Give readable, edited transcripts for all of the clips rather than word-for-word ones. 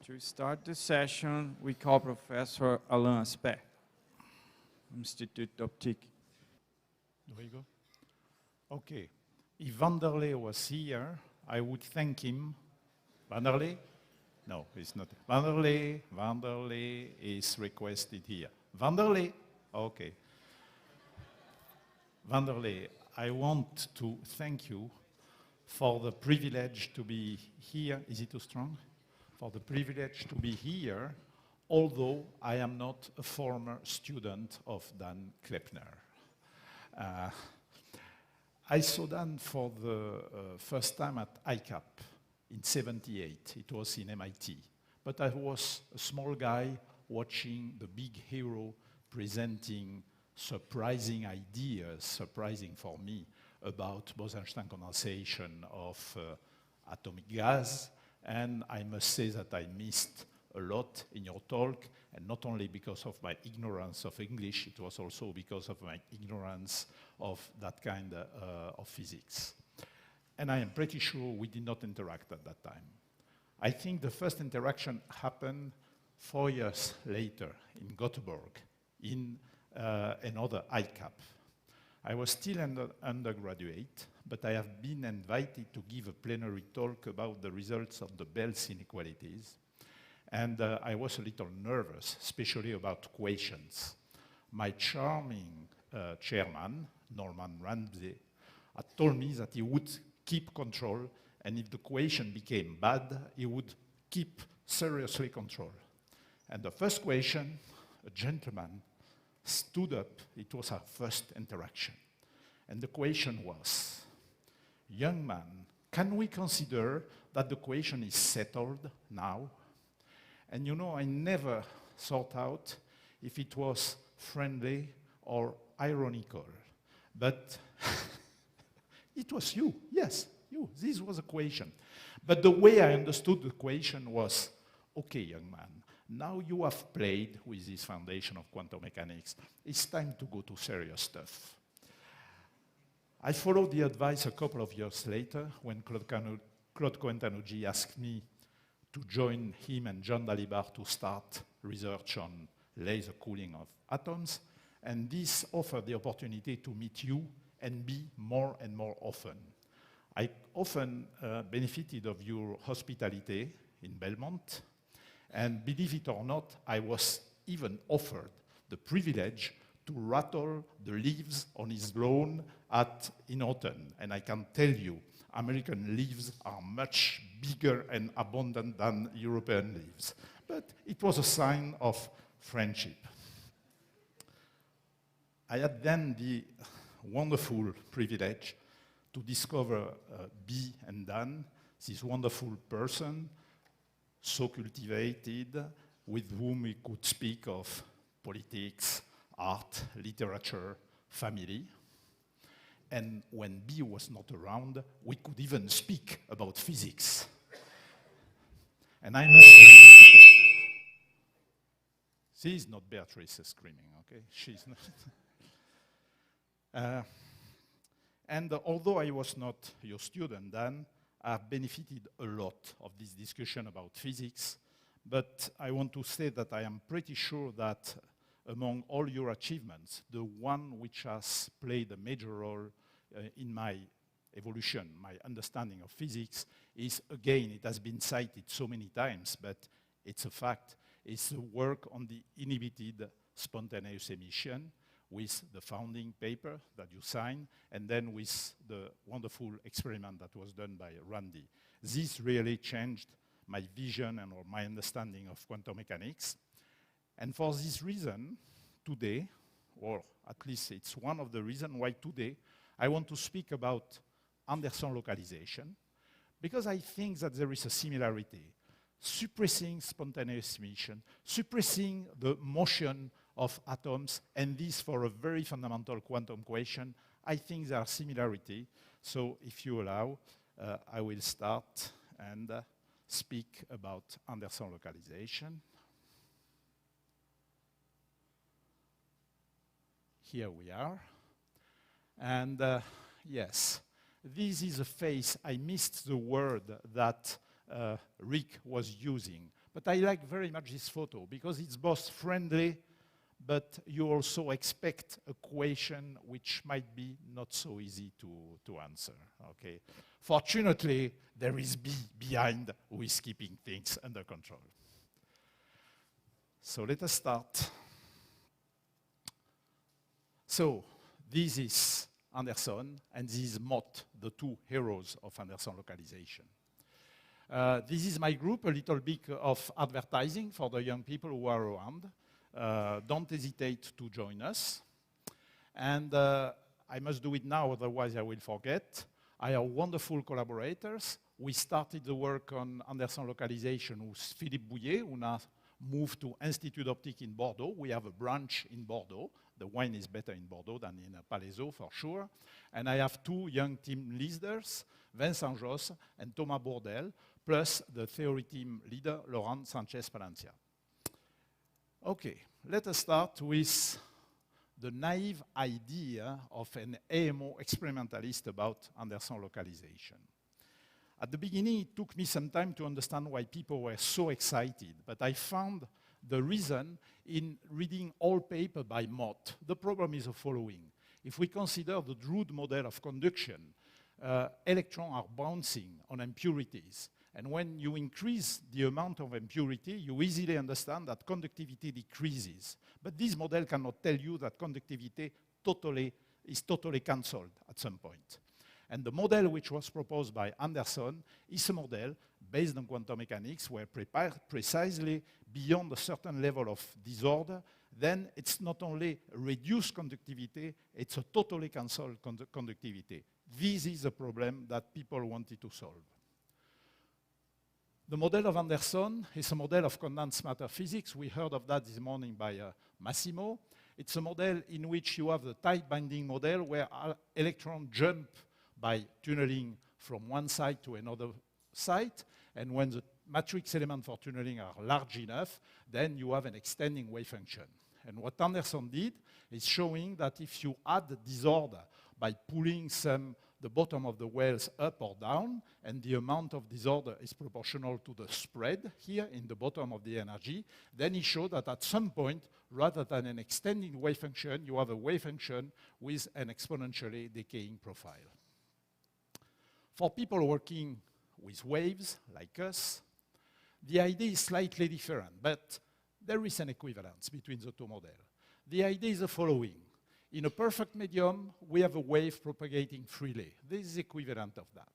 To start the session, we call Professor Alain Aspect, Institute d'Optique. There we go. Okay. If Vanderlei was here, I would thank him. Vanderlei? No, it's not. Vanderlei is requested here. Vanderlei? Okay. Vanderlei, I want to thank you for the privilege to be here. Is it too strong? For the privilege to be here, although I am not a former student of Dan Kleppner. I saw Dan for the first time at ICAP in '78. It was in MIT. But I was a small guy watching the big hero presenting surprising ideas, surprising for me, about Bose-Einstein condensation of atomic gas. And I must say that I missed a lot in your talk, and not only because of my ignorance of English, it was also because of my ignorance of that kind of physics. And I am pretty sure we did not interact at that time. I think the first interaction happened 4 years later in Gothenburg, in another ICAP. I was still an undergraduate, but I have been invited to give a plenary talk about the results of the Bell's inequalities. And I was a little nervous, especially about equations. My charming chairman, Norman Ramsey, had told me that he would keep control, and if the equation became bad, he would keep seriously control. And the first question, a gentleman stood up. It was our first interaction. And the question was, young man, can we consider that the equation is settled now? And you know, I never thought out if it was friendly or ironical. But it was you, yes, you. This was a question. But the way I understood the question was, okay, young man, now you have played with this foundation of quantum mechanics. It's time to go to serious stuff. I followed the advice a couple of years later when Claude Cohen-Tanouji asked me to join him and John Dalibard to start research on laser cooling of atoms. And this offered the opportunity to meet you and be more and more often. I often benefited of your hospitality in Belmont. And believe it or not, I was even offered the privilege to rattle the leaves on his lawn in autumn. And I can tell you, American leaves are much bigger and abundant than European leaves. But it was a sign of friendship. I had then the wonderful privilege to discover B and Dan, this wonderful person, so cultivated, with whom we could speak of politics, art, literature, family. And when B was not around, we could even speak about physics. And I must... She is not Beatrice screaming, okay? She's not. And although I was not your student then, I've benefited a lot of this discussion about physics, but I want to say that I am pretty sure that among all your achievements, the one which has played a major role in my evolution, my understanding of physics, is, again, it has been cited so many times, but it's a fact, it's the work on the inhibited spontaneous emission, with the founding paper that you signed, and then with the wonderful experiment that was done by Randy. This really changed my vision and or my understanding of quantum mechanics. And for this reason, today, or at least it's one of the reasons why today, I want to speak about Anderson localization, because I think that there is a similarity. Suppressing spontaneous emission, suppressing the motion of atoms, and this for a very fundamental quantum equation, I think there are similarities. So if you allow, I will start and speak about Anderson localization. Here we are. And yes, this is a phase, I missed the word that Rick was using, But I like very much this photo because it's both friendly, but you also expect a question which might be not so easy to answer, okay? Fortunately, there is B behind who is keeping things under control. So let us start. So this is Anderson, and this is Mott, the two heroes of Anderson localization. This is my group, a little bit of advertising for the young people who are around. Don't hesitate to join us. And I must do it now, otherwise I will forget. I have wonderful collaborators. We started the work on Anderson localization with Philippe Bouillet, who now moved to Institut d'Optique in Bordeaux. We have a branch in Bordeaux. The wine is better in Bordeaux than in Palaiseau, for sure. And I have two young team leaders, Vincent Josse and Thomas Bourdel, plus the theory team leader, Laurent Sanchez-Palencia. Okay, let us start with the naive idea of an AMO experimentalist about Anderson localization. At the beginning, it took me some time to understand why people were so excited, but I found the reason in reading all paper by Mott. The problem is the following. If we consider the Drude model of conduction, electrons are bouncing on impurities. And when you increase the amount of impurity, you easily understand that conductivity decreases. But this model cannot tell you that conductivity is totally cancelled at some point. And the model which was proposed by Anderson is a model based on quantum mechanics where precisely beyond a certain level of disorder, then it's not only reduced conductivity, it's a totally cancelled conductivity. This is a problem that people wanted to solve. The model of Anderson is a model of condensed matter physics. We heard of that this morning by Massimo. It's a model in which you have the tight binding model where electrons jump by tunneling from one side to another side. And when the matrix elements for tunneling are large enough, then you have an extending wave function. And what Anderson did is showing that if you add disorder by pulling the bottom of the wells up or down, and the amount of disorder is proportional to the spread here in the bottom of the energy, then he showed that at some point, rather than an extending wave function, you have a wave function with an exponentially decaying profile. For people working with waves, like us, the idea is slightly different, but there is an equivalence between the two models. The idea is the following. In a perfect medium, we have a wave propagating freely. This is equivalent of that.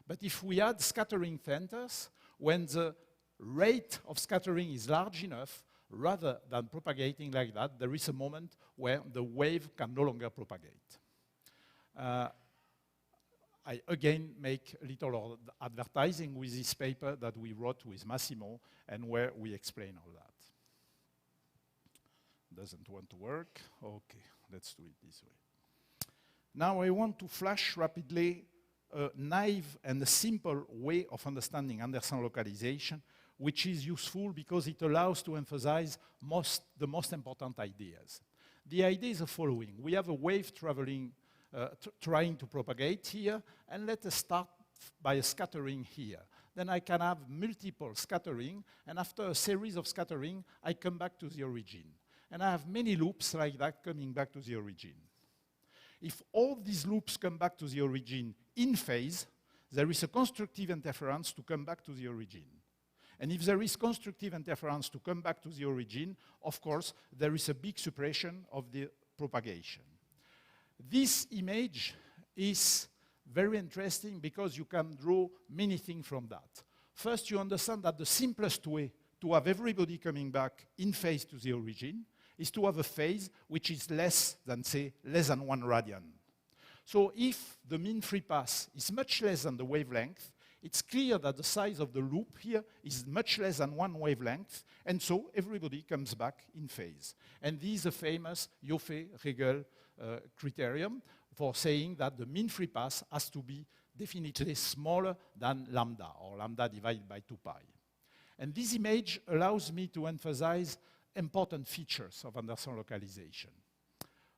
But if we add scattering centers, when the rate of scattering is large enough, rather than propagating like that, there is a moment where the wave can no longer propagate. I again make a little advertising with this paper that we wrote with Massimo and where we explain all that. Doesn't want to work? Okay, let's do it this way. Now I want to flash rapidly a naive and a simple way of understanding Anderson localization, which is useful because it allows to emphasize the most important ideas. The idea is the following. We have a wave traveling trying to propagate here, and let us start by a scattering here. Then I can have multiple scattering, and after a series of scattering, I come back to the origin. And I have many loops like that coming back to the origin. If all these loops come back to the origin in phase, there is a constructive interference to come back to the origin. And if there is constructive interference to come back to the origin, of course, there is a big suppression of the propagation. This image is very interesting because you can draw many things from that. First, you understand that the simplest way to have everybody coming back in phase to the origin is to have a phase which is less than 1 radian. So if the mean free path is much less than the wavelength, it's clear that the size of the loop here is much less than 1 wavelength, and so everybody comes back in phase. And this is a famous Joffé-Regel criterion for saying that the mean free path has to be definitely smaller than lambda, or lambda divided by 2 pi. And this image allows me to emphasize important features of Anderson localization.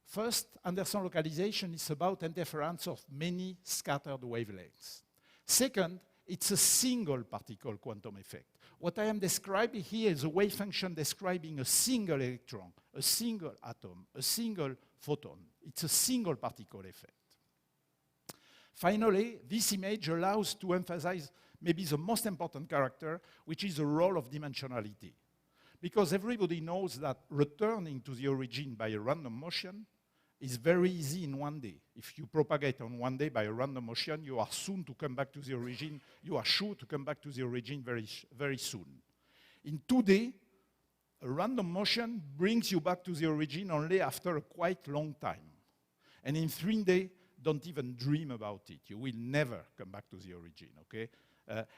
First, Anderson localization is about interference of many scattered wavelengths. Second, it's a single particle quantum effect. What I am describing here is a wave function describing a single electron, a single atom, a single photon. It's a single particle effect. Finally, this image allows to emphasize maybe the most important character, which is the role of dimensionality. Because everybody knows that returning to the origin by a random motion is very easy in one day. If you propagate on one day by a random motion, you are soon to come back to the origin. You are sure to come back to the origin very soon. In 2D, a random motion brings you back to the origin only after a quite long time. And in 3D, don't even dream about it. You will never come back to the origin, okay?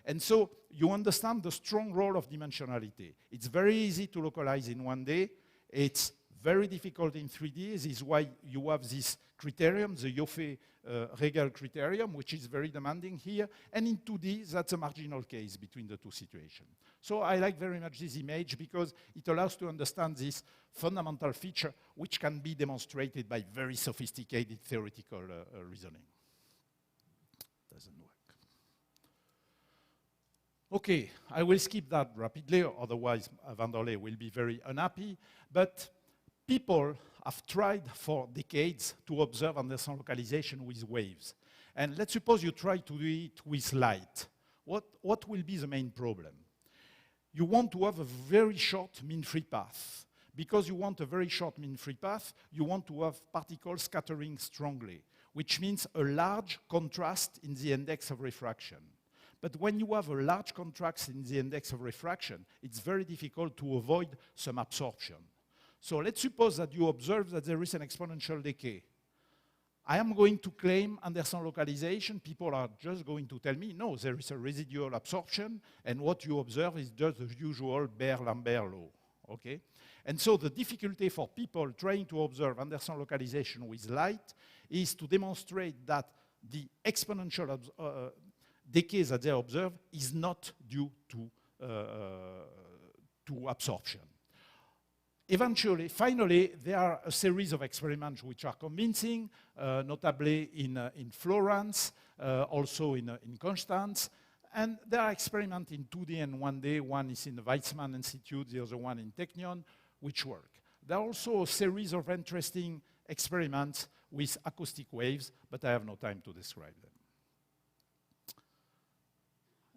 And so you understand the strong role of dimensionality. It's very easy to localize in one day. It's very difficult in 3D. This is why you have this criterion, the Joffe-Regel criterion, which is very demanding here. And in 2D, that's a marginal case between the two situations. So I like very much this image because it allows to understand this fundamental feature, which can be demonstrated by very sophisticated theoretical reasoning. Doesn't work. Okay, I will skip that rapidly, otherwise Vanderlei will be very unhappy. But people have tried for decades to observe Anderson localization with waves. And let's suppose you try to do it with light. What will be the main problem? You want to have a very short mean-free path. Because you want a very short mean-free path, you want to have particles scattering strongly, which means a large contrast in the index of refraction. But when you have a large contrast in the index of refraction, it's very difficult to avoid some absorption. So let's suppose that you observe that there is an exponential decay. I am going to claim Anderson localization. People are just going to tell me, no, there is a residual absorption, and what you observe is just the usual Baire-Lambert law, okay? And so the difficulty for people trying to observe Anderson localization with light is to demonstrate that the exponential decay that they observe is not due to absorption. Eventually, finally, there are a series of experiments which are convincing, notably in Florence, also in Constance. And there are experiments in 2D and 1D. One is in the Weizmann Institute, the other one in Technion, which work. There are also a series of interesting experiments with acoustic waves, but I have no time to describe them.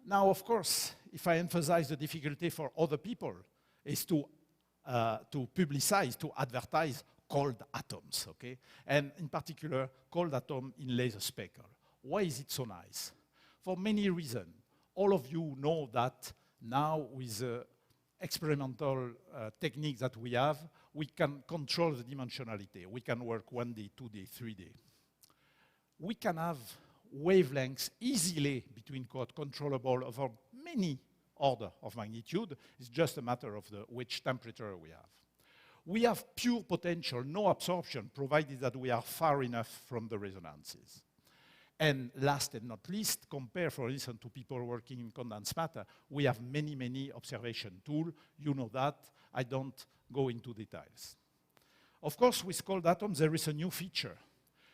Now, of course, if I emphasize the difficulty for other people, is to publicize, to advertise cold atoms, okay? And in particular, cold atom in laser speckle. Why is it so nice? For many reasons. All of you know that now with the experimental techniques that we have, we can control the dimensionality. We can work 1D, 2D, 3D. We can have wavelengths easily between controllable over many order of magnitude. It's just a matter of which temperature we have. We have pure potential, no absorption, provided that we are far enough from the resonances. And last and not least, compare, for instance, to people working in condensed matter, we have many, many observation tools. You know that. I don't go into details. Of course, with cold atoms, there is a new feature,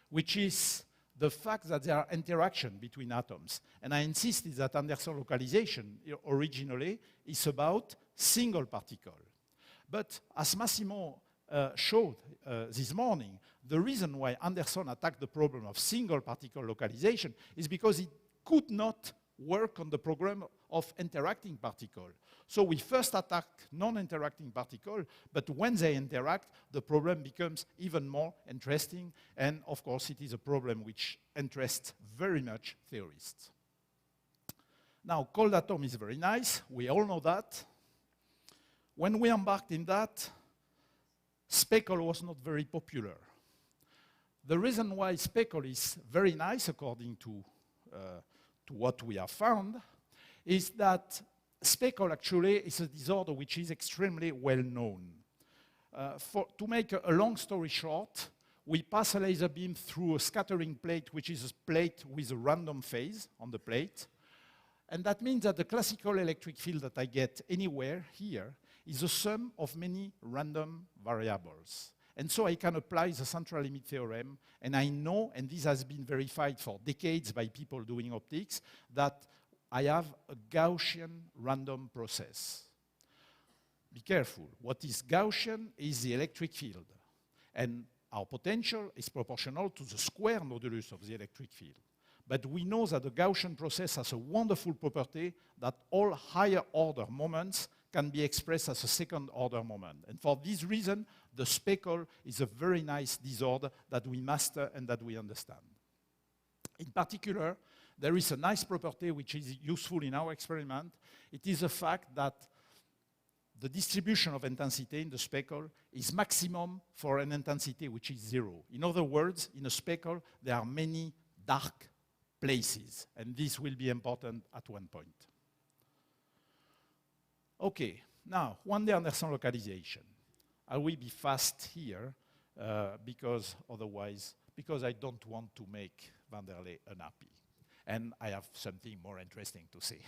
which is the fact that there are interactions between atoms. And I insisted that Anderson localization originally is about single particle. But as Massimo showed this morning, the reason why Anderson attacked the problem of single particle localization is because it could not work on the problem of interacting particle. So we first attack non-interacting particle, but when they interact, the problem becomes even more interesting. And of course, it is a problem which interests very much theorists. Now, cold atom is very nice. We all know that. When we embarked in that, speckle was not very popular. The reason why speckle is very nice, according to what we have found, is that speckle actually is a disorder which is extremely well known. To make a long story short, we pass a laser beam through a scattering plate, which is a plate with a random phase on the plate. And that means that the classical electric field that I get anywhere here is the sum of many random variables. And so I can apply the central limit theorem, and I know, and this has been verified for decades by people doing optics, that I have a Gaussian random process. Be careful. What is Gaussian is the electric field. And our potential is proportional to the square modulus of the electric field. But we know that the Gaussian process has a wonderful property that all higher order moments can be expressed as a second order moment. And for this reason, the speckle is a very nice disorder that we master and that we understand. In particular, there is a nice property which is useful in our experiment. It is the fact that the distribution of intensity in the speckle is maximum for an intensity which is 0. In other words, in a speckle, there are many dark places, and this will be important at one point. Okay, now, one-day Anderson localization. I will be fast here, because I don't want to make Vanderlei unhappy. And I have something more interesting to say.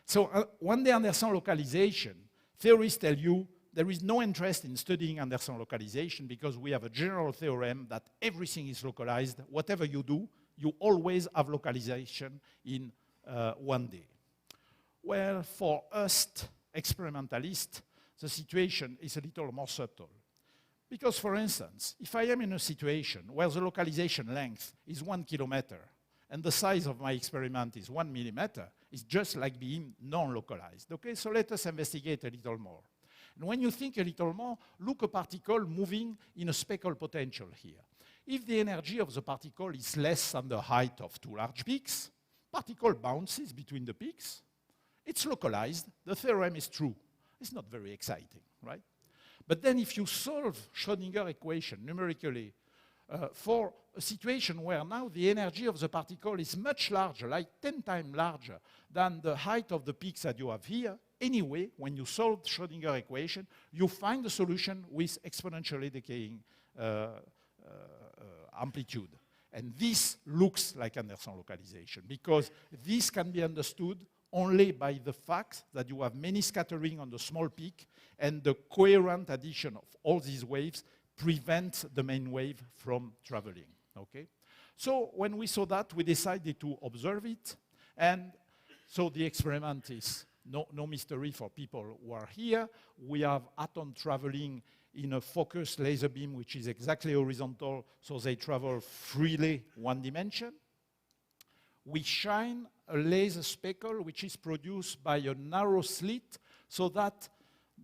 So one-day Anderson localization, theorists tell you there is no interest in studying Anderson localization because we have a general theorem that everything is localized. Whatever you do, you always have localization in 1D. Well, for us experimentalists, the situation is a little more subtle. Because, for instance, if I am in a situation where the localization length is 1 kilometer and the size of my experiment is 1 millimeter, it's just like being non-localized. Okay, so let us investigate a little more. And when you think a little more, look a particle moving in a speckle potential here. If the energy of the particle is less than the height of two large peaks, particle bounces between the peaks. It's localized. The theorem is true. It's not very exciting, right? But then if you solve Schrödinger equation numerically for a situation where now the energy of the particle is much larger, like 10 times larger than the height of the peaks that you have here, anyway, when you solve the Schrödinger equation, you find a solution with exponentially decaying amplitude. And this looks like Anderson localization, because this can be understood only by the fact that you have many scattering on the small peak, and the coherent addition of all these waves prevents the main wave from traveling, okay? So when we saw that, we decided to observe it, and so the experiment is no mystery for people who are here. We have atoms traveling in a focused laser beam, which is exactly horizontal, so they travel freely one dimension. We shine a laser speckle, which is produced by a narrow slit, so that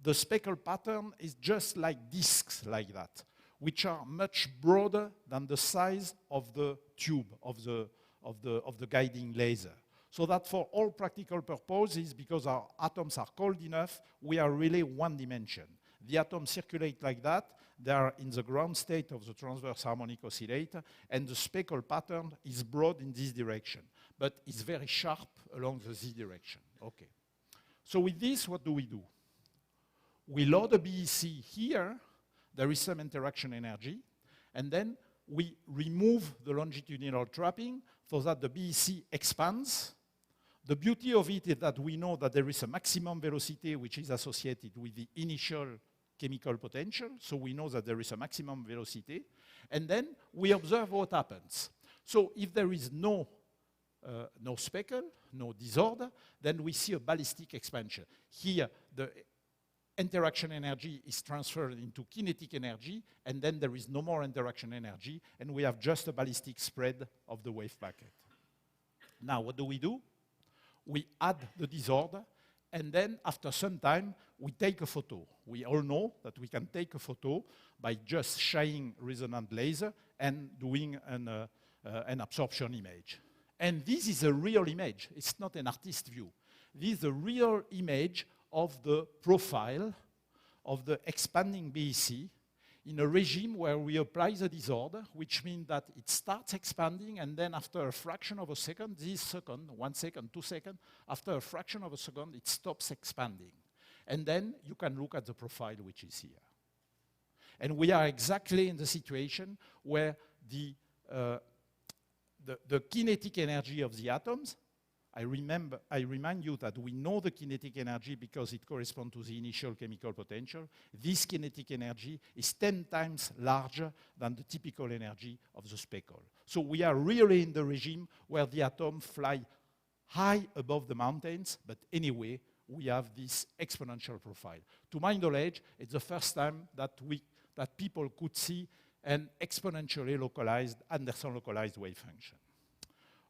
the speckle pattern is just like discs like that, which are much broader than the size of the tube of the guiding laser. So that for all practical purposes, because our atoms are cold enough, we are really one dimension. The atoms circulate like that. They are in the ground state of the transverse harmonic oscillator, and the speckle pattern is broad in this direction, but it's very sharp along the Z direction. Okay. So with this, what do? We load a BEC here. There is some interaction energy, and then we remove the longitudinal trapping so that the BEC expands. The beauty of it is that we know that there is a maximum velocity which is associated with the initial chemical potential, so we know that there is a maximum velocity, and then we observe what happens. So if there is no speckle, no disorder, then we see a ballistic expansion. Here, the interaction energy is transferred into kinetic energy, and then there is no more interaction energy, and we have just a ballistic spread of the wave packet. Now, what do? We add the disorder, and then after some time, we take a photo. We all know that we can take a photo by just shining resonant laser and doing an absorption image. And this is a real image. It's not an artist view. This is a real image of the profile of the expanding BEC in a regime where we apply the disorder, which means that it starts expanding, and then after a fraction of a second, 1 second, 2 seconds, after a fraction of a second, it stops expanding. And then you can look at the profile which is here. And we are exactly in the situation where the kinetic energy of the atoms, I remind you that we know the kinetic energy because it corresponds to the initial chemical potential. This kinetic energy is 10 times larger than the typical energy of the speckle. So we are really in the regime where the atoms fly high above the mountains, but anyway, we have this exponential profile. To my knowledge, it's the first time that people could see an exponentially localized, Anderson localized wave function.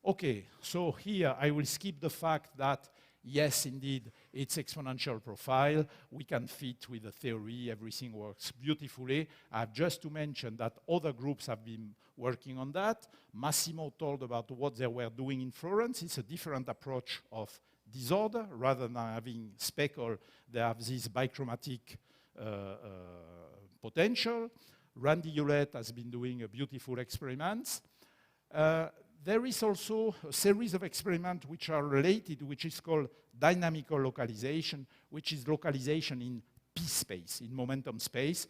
Okay, so here I will skip the fact that, yes, indeed, it's exponential profile. We can fit with the theory. Everything works beautifully. I have just to mention that other groups have been working on that. Massimo told about what they were doing in Florence. It's a different approach of disorder. Rather than having speckle, they have this bichromatic potential. Randy Hewlett has been doing a beautiful experiments. There is also a series of experiments which are related, which is called dynamical localization, which is localization in p-space, in momentum space.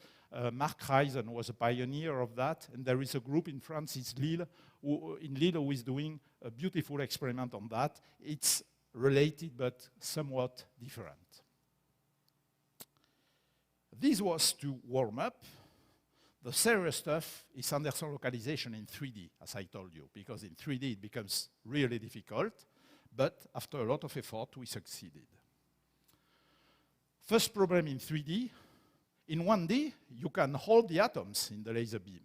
Mark Reisen was a pioneer of that, and there is a group in France, Lille, who is doing a beautiful experiment on that. It's related, but somewhat different. This was to warm up. The serious stuff is Anderson localization in 3D, as I told you, because in 3D it becomes really difficult, but after a lot of effort, we succeeded. First problem in 3D, in 1D, you can hold the atoms in the laser beam.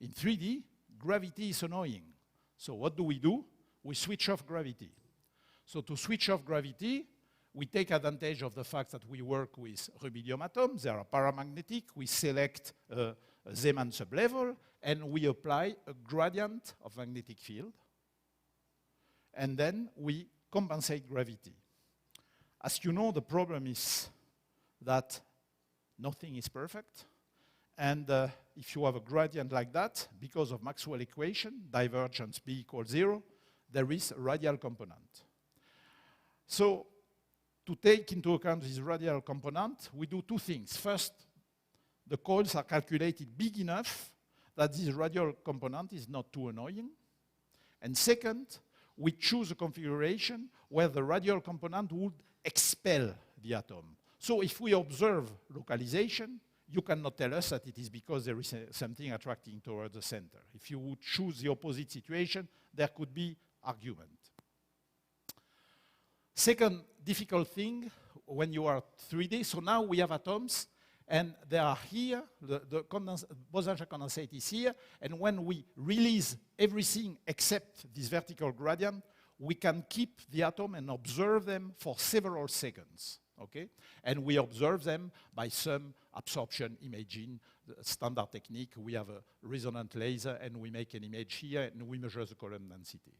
In 3D, gravity is annoying. So what do? We switch off gravity. So to switch off gravity, we take advantage of the fact that we work with rubidium atoms. They are paramagnetic. We select a Zeeman sublevel, and we apply a gradient of magnetic field. And then we compensate gravity. As you know, the problem is that nothing is perfect. And if you have a gradient like that, because of Maxwell equation, divergence B equals 0, there is a radial component. So to take into account this radial component, we do two things. First, the coils are calculated big enough that this radial component is not too annoying. And second, we choose a configuration where the radial component would expel the atom. So if we observe localization, you cannot tell us that it is because there is something attracting towards the center. If you would choose the opposite situation, there could be argument. Second difficult thing when you are 3D, so now we have atoms, and they are here, the Bose-Einstein condensate is here, and when we release everything except this vertical gradient, we can keep the atom and observe them for several seconds, okay? And we observe them by some absorption imaging, the standard technique. We have a resonant laser, and we make an image here, and we measure the column density.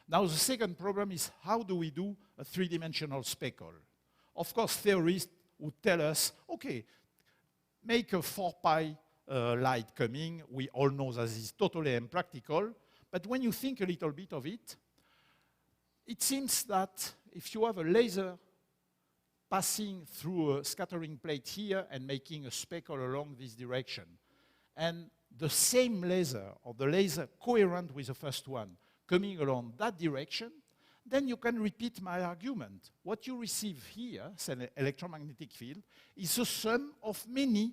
Now, the second problem is, how do we do a three-dimensional speckle? Of course, theorists would tell us, okay, make a 4 pi light coming. We all know that this is totally impractical. But when you think a little bit of it, it seems that if you have a laser passing through a scattering plate here and making a speckle along this direction, and the same laser, or the laser coherent with the first one, coming along that direction, then you can repeat my argument. What you receive here, say an electromagnetic field, is a sum of many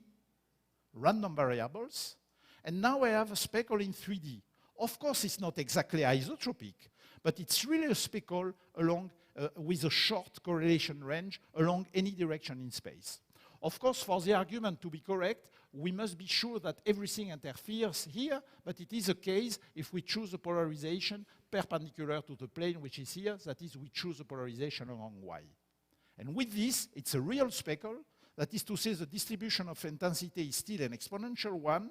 random variables, and now I have a speckle in 3D. Of course, it's not exactly isotropic, but it's really a speckle along with a short correlation range along any direction in space. Of course, for the argument to be correct, we must be sure that everything interferes here, but it is a case if we choose a polarization perpendicular to the plane which is here, that is, we choose a polarization along Y. And with this, it's a real speckle. That is to say, the distribution of intensity is still an exponential one.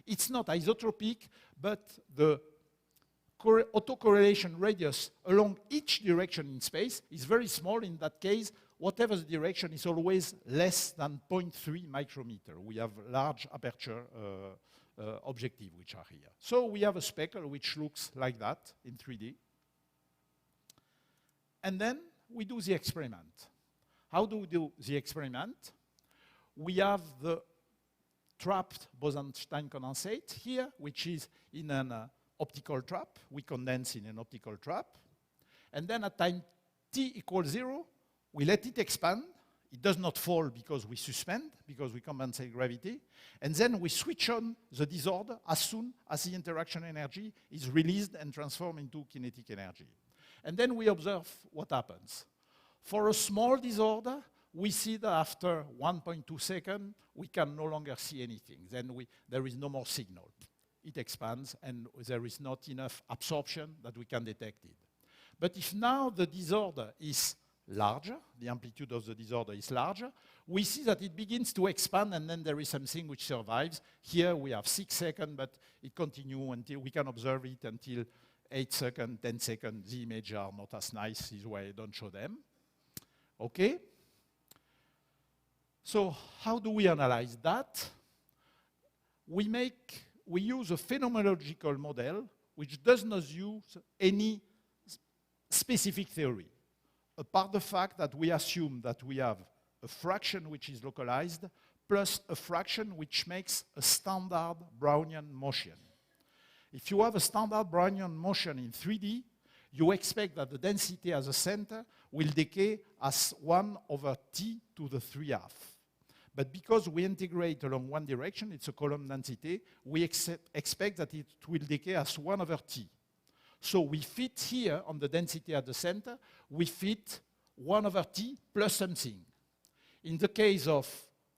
It's not isotropic, but the autocorrelation radius along each direction in space is very small. In that case, whatever the direction is always less than 0.3 micrometer. We have large aperture objective which are here. So we have a speckle which looks like that in 3D. And then we do the experiment. How do we do the experiment? We have the trapped Bose-Einstein condensate here, which is in an optical trap. We condense in an optical trap. And then at time t equals 0, we let it expand. It does not fall because we suspend, because we compensate gravity. And then we switch on the disorder as soon as the interaction energy is released and transformed into kinetic energy. And then we observe what happens. For a small disorder, we see that after 1.2 seconds, we can no longer see anything. Then there is no more signal. It expands, and there is not enough absorption that we can detect it. But if now the disorder is larger, the amplitude of the disorder is larger, we see that it begins to expand, and then there is something which survives. Here we have 6 seconds, but it continues until we can observe it until 8 seconds, 10 seconds. The images are not as nice, this is why I don't show them. Okay? So how do we analyze that? We use a phenomenological model which does not use any specific theory, apart the fact that we assume that we have a fraction which is localized plus a fraction which makes a standard Brownian motion. If you have a standard Brownian motion in 3D, you expect that the density as a center will decay as 1 over t to the 3/2. But because we integrate along one direction, it's a column density, we expect that it will decay as 1 over t. So we fit here on the density at the center, we fit 1 over t plus something. In the case of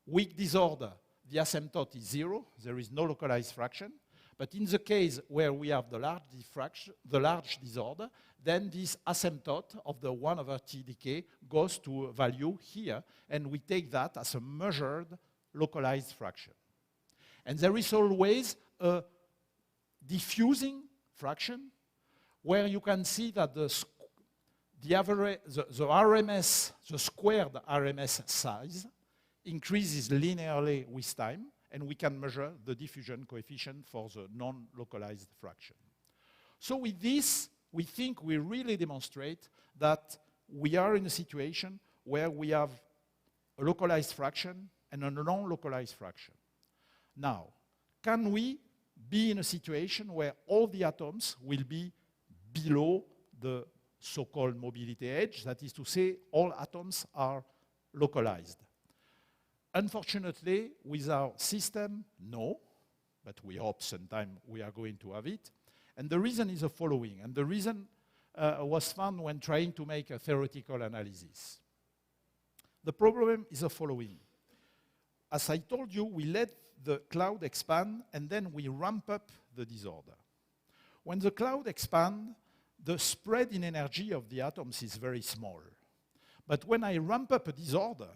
weak disorder, the asymptote is 0, there is no localized fraction. But in the case where we have the large disorder, then this asymptote of the 1 over t decay goes to a value here, and we take that as a measured localized fraction. And there is always a diffusing fraction where you can see that the squared RMS size increases linearly with time, and we can measure the diffusion coefficient for the non-localized fraction. So with this, we think we really demonstrate that we are in a situation where we have a localized fraction and a non-localized fraction. Now, can we be in a situation where all the atoms will be below the so-called mobility edge? That is to say, all atoms are localized. Unfortunately, with our system, no, but we hope sometime we are going to have it. And the reason is the following, and the reason was found when trying to make a theoretical analysis. The problem is the following. As I told you, we let the cloud expand, and then we ramp up the disorder. When the cloud expands, the spread in energy of the atoms is very small. But when I ramp up a disorder,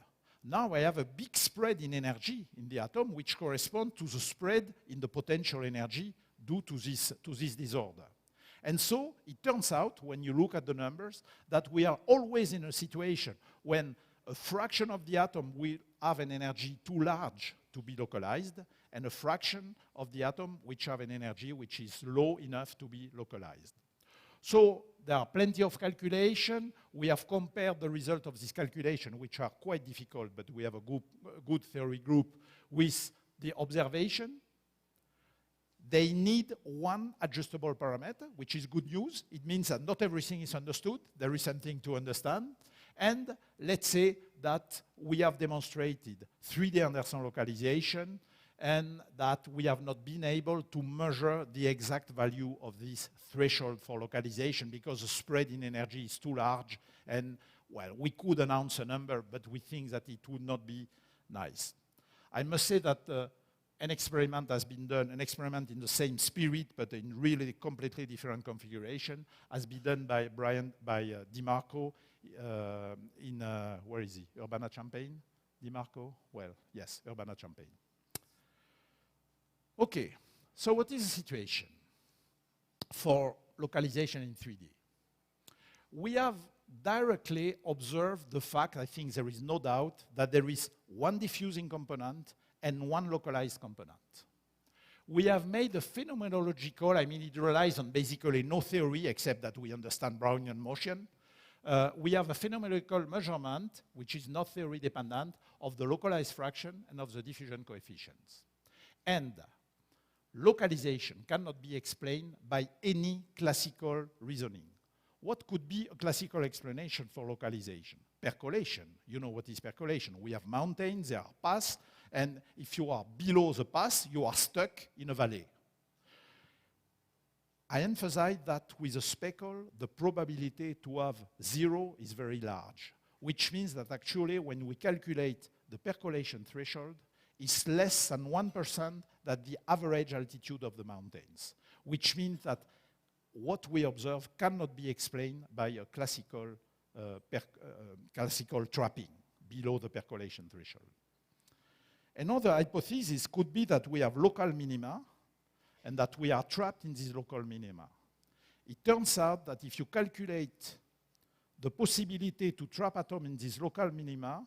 now I have a big spread in energy in the atom, which corresponds to the spread in the potential energy due to this disorder. And so it turns out, when you look at the numbers, that we are always in a situation when a fraction of the atom will have an energy too large to be localized, and a fraction of the atom which have an energy which is low enough to be localized. So there are plenty of calculation. We have compared the result of this calculation, which are quite difficult, but we have a good theory group, with the observation. They need one adjustable parameter, which is good news. It means that not everything is understood. There is something to understand. And let's say that we have demonstrated 3D Anderson localization, and that we have not been able to measure the exact value of this threshold for localization because the spread in energy is too large, and, well, we could announce a number, but we think that it would not be nice. I must say that an experiment has been done, an experiment in the same spirit, but in really completely different configuration, has been done by DiMarco in, where is he? Urbana-Champaign? DiMarco? Well, yes, Urbana-Champaign. Okay, so what is the situation for localization in 3D? We have directly observed the fact, I think there is no doubt, that there is one diffusing component and one localized component. We have made a phenomenological, I mean, it relies on basically no theory except that we understand Brownian motion. We have a phenomenological measurement, which is not theory dependent, of the localized fraction and of the diffusion coefficients. And localization cannot be explained by any classical reasoning. What could be a classical explanation for localization? Percolation. You know what is percolation. We have mountains, there are paths, and if you are below the pass, you are stuck in a valley. I emphasize that with a speckle, the probability to have 0 is very large, which means that actually when we calculate the percolation threshold, it's less than 1% than the average altitude of the mountains, which means that what we observe cannot be explained by a classical trapping below the percolation threshold. Another hypothesis could be that we have local minima and that we are trapped in these local minima. It turns out that if you calculate the possibility to trap atoms in these local minima,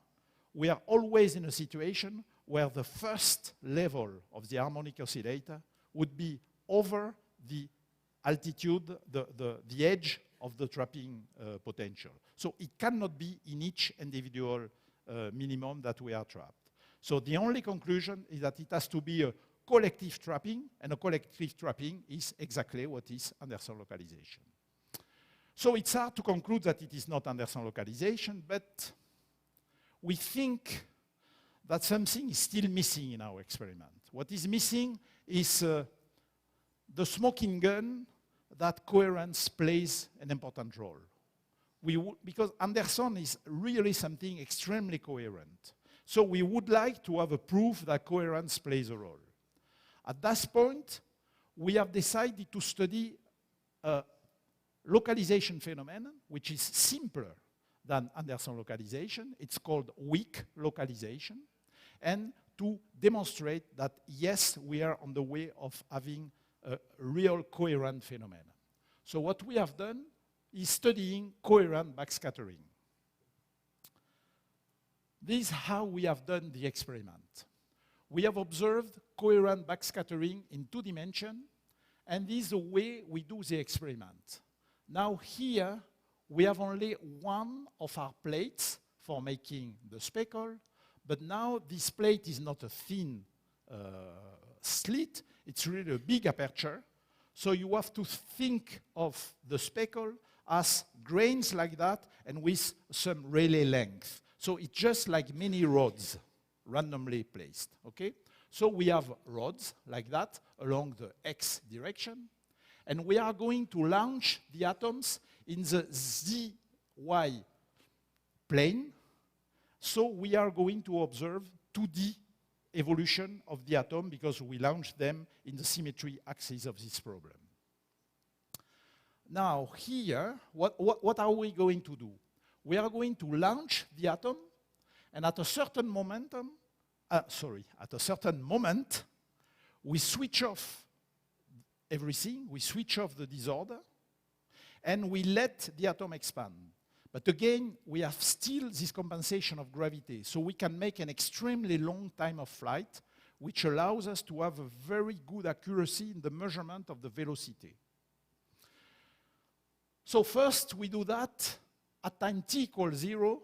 we are always in a situation where the first level of the harmonic oscillator would be over the altitude, the edge of the trapping potential. So it cannot be in each individual minimum that we are trapped. So the only conclusion is that it has to be a collective trapping, and a collective trapping is exactly what is Anderson localization. So it's hard to conclude that it is not Anderson localization, but we think that something is still missing in our experiment. What is missing is the smoking gun that coherence plays an important role. Because Anderson is really something extremely coherent. So we would like to have a proof that coherence plays a role. At this point, we have decided to study a localization phenomenon, which is simpler than Anderson localization. It's called weak localization. And to demonstrate that, yes, we are on the way of having a real coherent phenomenon. So what we have done is studying coherent backscattering. This is how we have done the experiment. We have observed coherent backscattering in 2 dimensions, and this is the way we do the experiment. Now here, we have only one of our plates for making the speckle, but now this plate is not a thin slit, it's really a big aperture. So you have to think of the speckle as grains like that and with some Rayleigh length. So it's just like many rods randomly placed, okay? So we have rods like that along the x direction, and we are going to launch the atoms in the zy plane. So we are going to observe 2D evolution of the atom because we launch them in the symmetry axis of this problem. Now here, what are we going to do? We are going to launch the atom, and at a certain moment, we switch off everything, we switch off the disorder, and we let the atom expand. But again, we have still this compensation of gravity, so we can make an extremely long time of flight, which allows us to have a very good accuracy in the measurement of the velocity. So first, we do that at time t equals 0,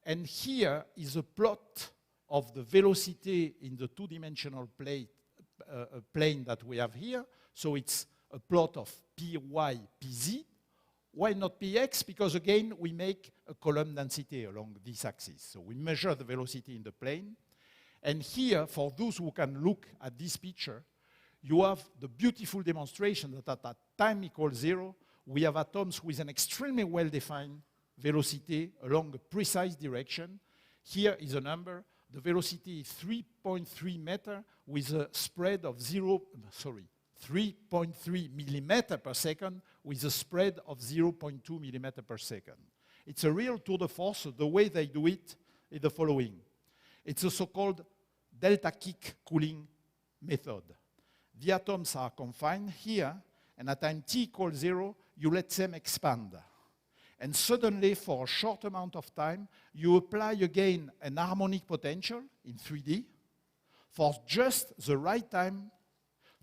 and here is a plot of the velocity in the 2-dimensional plane that we have here. So it's a plot of py, pz. Why not px? Because again, we make a column density along this axis. So we measure the velocity in the plane. And here, for those who can look at this picture, you have the beautiful demonstration that at time equals 0, we have atoms with an extremely well-defined velocity along a precise direction. Here is a number. The velocity is 3.3 meter with a spread of 3.3 millimeter per second with a spread of 0.2 millimeter per second. It's a real tour de force. The way they do it is the following. It's a so-called delta kick cooling method. The atoms are confined here, and at time t equals 0, you let them expand. And suddenly, for a short amount of time, you apply again an harmonic potential in 3D for just the right time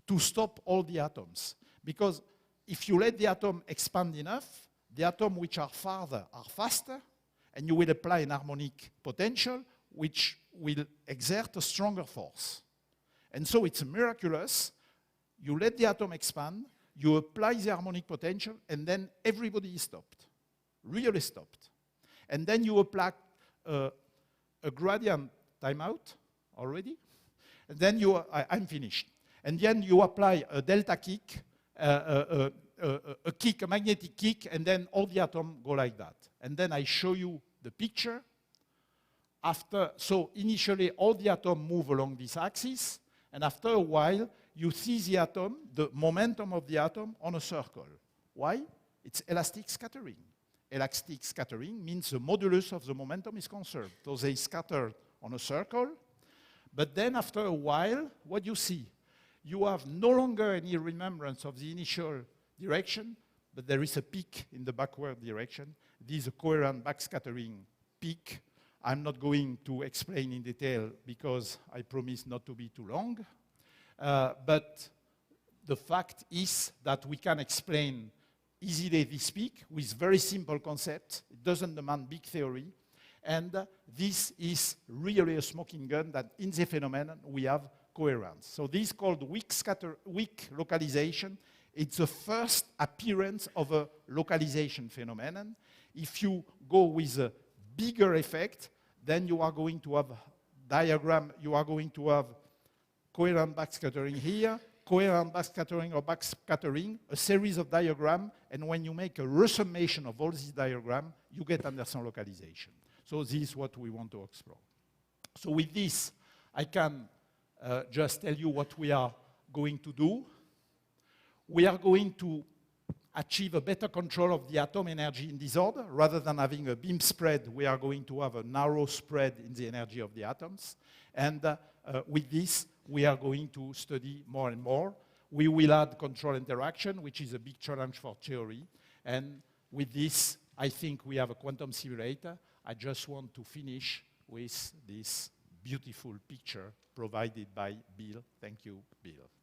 to stop all the atoms. Because if you let the atom expand enough, the atoms which are farther are faster, and you will apply an harmonic potential which will exert a stronger force. And so it's miraculous. You let the atom expand, you apply the harmonic potential, and then everybody is stopped, really stopped. And then you apply a gradient timeout already, and then I'm finished. And then you apply a delta kick, a kick, a magnetic kick, and then all the atoms go like that. And then I show you the picture. So initially all the atoms move along this axis, and after a while you see the atom, the momentum of the atom on a circle. Why? It's elastic scattering. Elastic scattering means the modulus of the momentum is conserved. So they scatter on a circle, but then after a while, what you see? You have no longer any remembrance of the initial direction, but there is a peak in the backward direction. This is a coherent backscattering peak. I'm not going to explain in detail because I promise not to be too long. But the fact is that we can explain easily this peak with very simple concepts. It doesn't demand big theory. And this is really a smoking gun that in the phenomenon we have coherence. So this is called weak localization. It's the first appearance of a localization phenomenon. If you go with a bigger effect, then you are going to have diagram, you are going to have coherent backscattering here, coherent backscattering or backscattering, a series of diagrams, and when you make a resummation of all these diagrams, you get Anderson localization. So this is what we want to explore. So with this, I can just tell you what we are going to do. We are going to achieve a better control of the atom energy in disorder. Rather than having a beam spread, we are going to have a narrow spread in the energy of the atoms. And with this, we are going to study more and more. We will add control interaction, which is a big challenge for theory. And with this, I think we have a quantum simulator. I just want to finish with this beautiful picture provided by Bill. Thank you, Bill.